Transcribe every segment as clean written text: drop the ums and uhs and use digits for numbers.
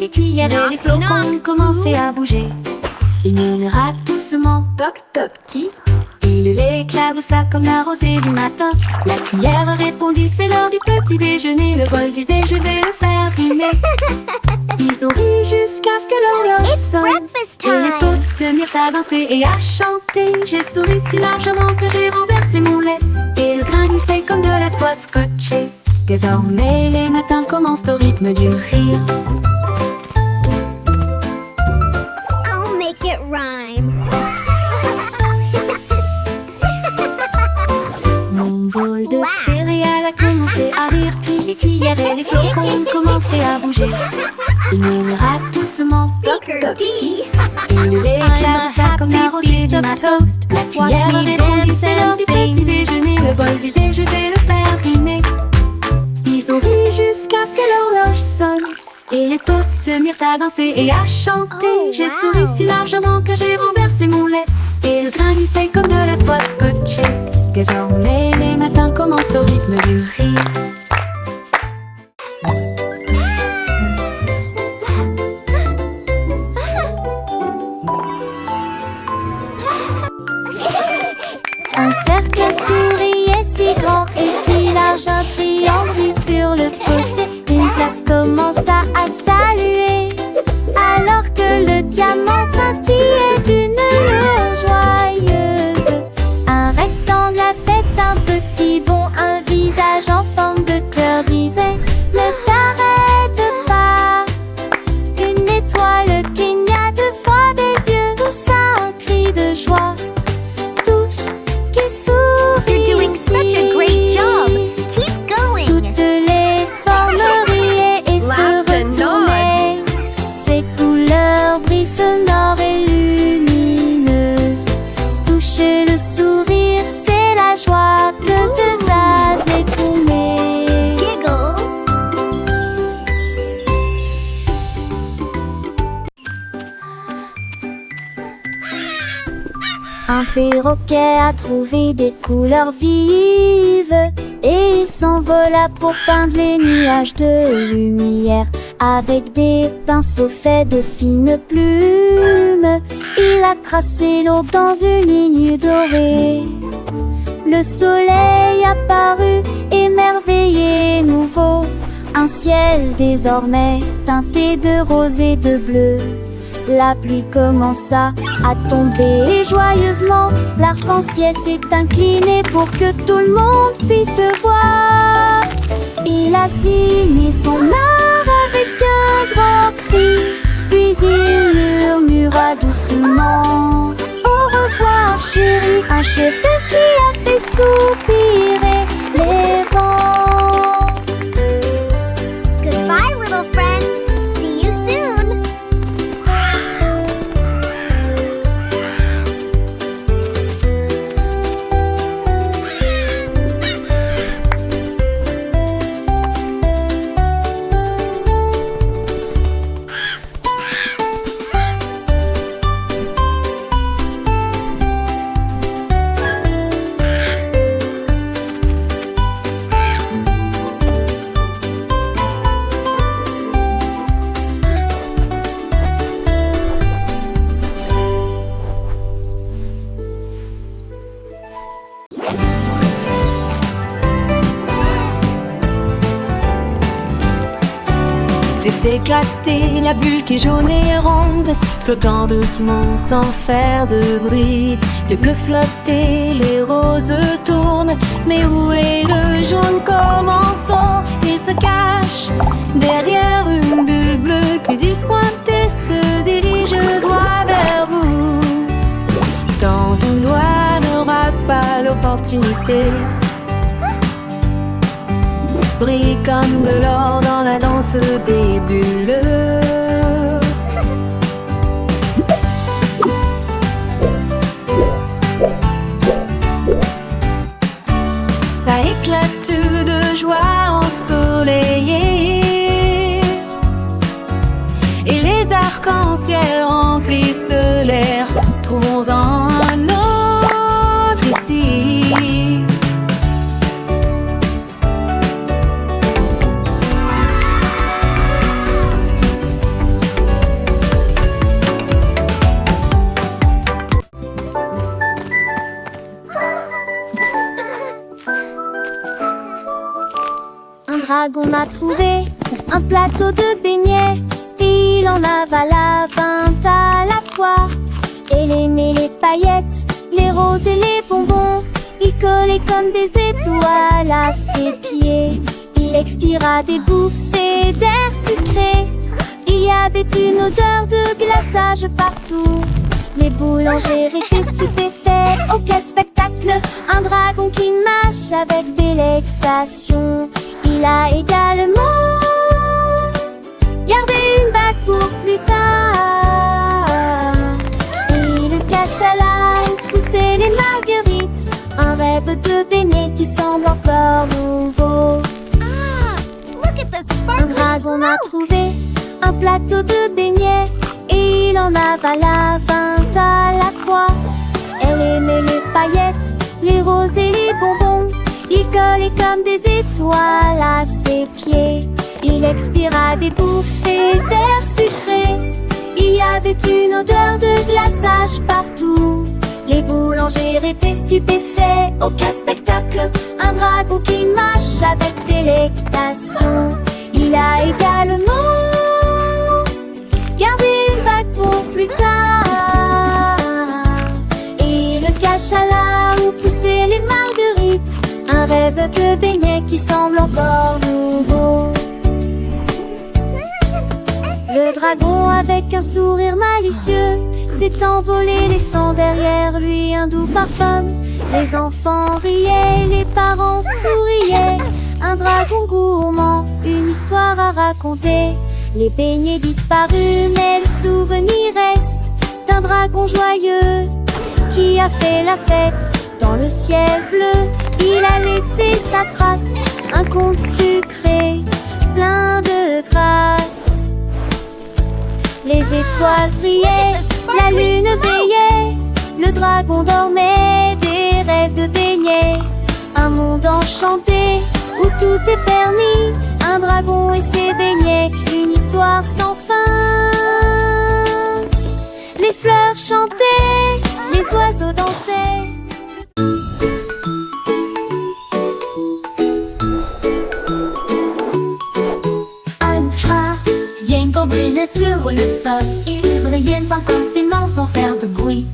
les cuillères et les flocons ont commencé à bouger. Il murmura doucement, toc toc qui? Il l'éclaboussa comme la rosée du matin. La cuillère répondit, c'est l'heure du petit déjeuner. Le bol disait, je vais le faire rimer. Ils ont ri jusqu'à ce que l'horloge sonne. Et les toasts se mirent à danser et à chanter. J'ai souri si largement que j'ai renversé mon lait. Et le grain glissait comme de la soie scotchée. Désormais les matins commencent au rythme du rire. I'll make it rhyme. Mon bol de céréales a commencé à rire. Puis les cuillères et les flocons ont commencé à bouger. Il murmura doucement, Speaker D. il l'éclaboussa comme la rosée du matin. La cuillère répondit, c'est l'heure du petit déjeuner. Le bol disait, je vais le faire rimer. Ils ont ri jusqu'à ce que l'horloge sonne. Et les toasts se mirent à danser et à chanter. J'ai souri si largement que j'ai renversé mon lait. Et le grain glissait comme de la soie scotchée. Désormais les matins commencent au rythme du rire. Un cercle souriait si grand et si large, un triangle brille sur le côté. Une place commença à saluer, alors que le diamant scintillait d'une lueur joyeuse. Un rectangle a fait un petit bond, un visage en forme de cœur disait, ne t'arrête pas. Une étoile cligna deux fois des yeux, poussa un cri de joie. You're doing such a great job. Keep going. Toutes les formes riaient et Laughs se and retournaient. Ces couleurs brillent sonores et lumineuses. Toucher le sourire, c'est la joie que ça détourner. Giggles. Un perroquet a trouvé des couleurs vives et il s'envola pour peindre les nuages de lumière. Avec des pinceaux faits de fines plumes, il a tracé l'eau dans une ligne dorée. Le soleil apparut, émerveillé et nouveau. Un ciel désormais teinté de rose et de bleu. La pluie commença à tomber joyeusement. L'arc-en-ciel s'est incliné pour que tout le monde puisse le voir. Il a signé son art avec un grand cri, puis il murmura doucement, au revoir chérie. Un chef-d'œuvre qui a fait soupirer les vents. Goodbye, little friend. See you soon. Faites éclater la bulle qui est jaune et ronde, flottant doucement sans faire de bruit. Les bleus flottent et les roses tournent, mais où est le jaune? Commençons. Il se cache derrière une bulle bleue, puis il se pointe et se dirige droit vers vous. Tant ton doigt n'aura pas l'opportunité, brille comme de l'or dans la danse des bulles. Ça éclate de joie ensoleillée, et les arcs-en-ciel remplissent l'air. Trouvons-en un autre ici. dragon a trouvé un plateau de beignets et il en avala 20 à la fois. Elle aimait les paillettes, les roses et les bonbons. Il collait comme des étoiles à ses pieds. Il expira des bouffées d'air sucré. Il y avait une odeur de glaçage partout. Les boulangers étaient stupéfaits. Oh quel spectacle! Un dragon qui mâche avec délectation. Il a également gardé une bague pour plus tard. Et il cache à la où poussaient les marguerites. Un rêve de beignets qui semble encore nouveau. Look at the Un sparkling dragon a smoke! trouvé un plateau de beignets et il en avala 20 à la fois. Elle aimait les paillettes, les roses et les bonbons. Il collait comme des étoiles à ses pieds. Il expira des bouffées d'air sucré. Il y avait une odeur de glaçage partout. Les boulangers étaient stupéfaits. Oh quel spectacle! Un dragon qui mâche avec délectation. Il a également gardé une bague pour plus tard. Et il cache à là où poussaient les marguerites. Un rêve de beignets qui semble encore nouveau. Le dragon avec un sourire malicieux s'est envolé laissant derrière lui un doux parfum. Les enfants riaient, les parents souriaient. Un dragon gourmand, une histoire à raconter. Les beignets disparus mais le souvenir reste d'un dragon joyeux qui a fait la fête dans le ciel bleu. Il a laissé sa trace, un conte sucré plein de grâce. Les étoiles brillaient, la lune veillait. Le dragon dormait, des rêves de beignets. Un monde enchanté où tout est permis. Un dragon et ses beignets, une histoire sans fin. Les fleurs chantaient, les oiseaux dansaient. Un chat Yenko brillait sur le sol. Il brillait intensément sans faire de bruit.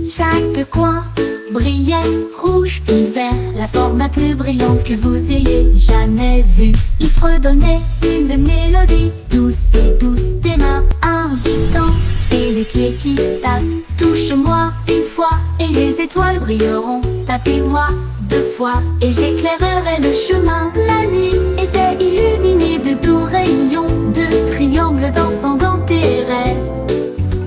Chaque coin brillait, rouge puis vert, la forme la plus brillante que vous ayez jamais vue. Il fredonnait une mélodie douce et douce, des mains invitantes et des pieds qui tapent. Touche-moi une fois et les étoiles brilleront. Tapez-moi 2 fois et j'éclairerai le chemin. La nuit était illuminée de doux rayons, de triangles dansant dans tes rêves.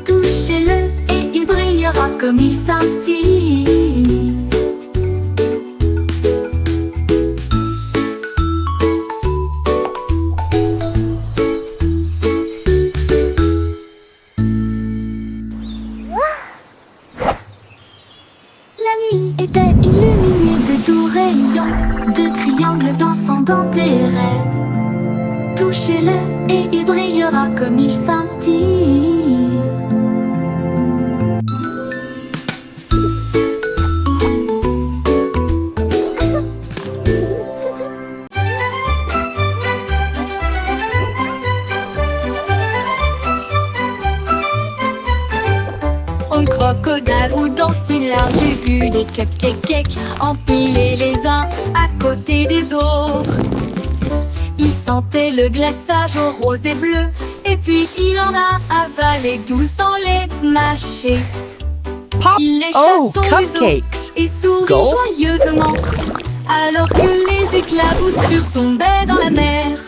Touchez-le et il brillera comme il scintille. La nuit était illuminée de doux rayons, de triangles dansant dans tes rêves. Touchez-le et il brillera comme il scintille. Un crocodile ou dans une large, j'ai vu des cupcakes empilés les uns à côté des autres. Il sentait le glaçage au rose et bleu, et puis il en a avalé 12 sans les mâcher. Pop! Il lécha Oh, son museau cupcakes! et sourit Go. joyeusement, alors que les éclaboussures tombaient dans la mer.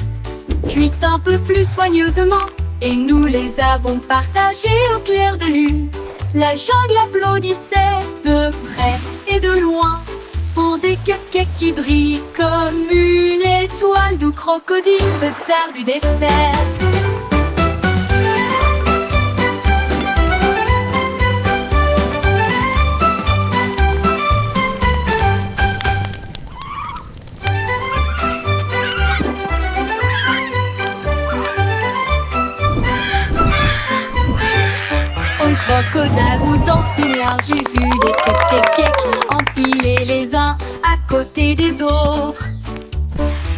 Cuit un peu plus soigneusement, et nous les avons partagés au clair de lune. La jungle applaudissait de près et de loin pour des cupcakes qui brillent comme une étoile, d'où crocodile, le tsar du dessert. Crocodile ou dans une large, j'ai vu des cupcakes empilés les uns à côté des autres.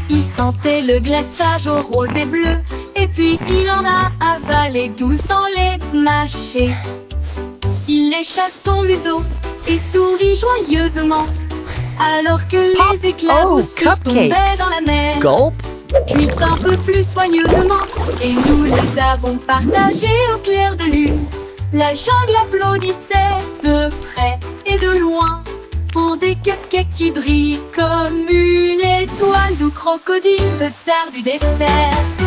Il sentait le glaçage au rose et bleu. Et puis il en a avalé 12 sans les mâcher. Il lécha son museau et sourit joyeusement, alors que les éclaboussures tombaient dans la mer. Gulp. Puis un peu plus soigneusement, et nous les avons partagés au clair de lune. La jungle applaudissait de près et de loin pour des cupcakes qui brillent comme une étoile, d'où crocodile, le tsar du dessert.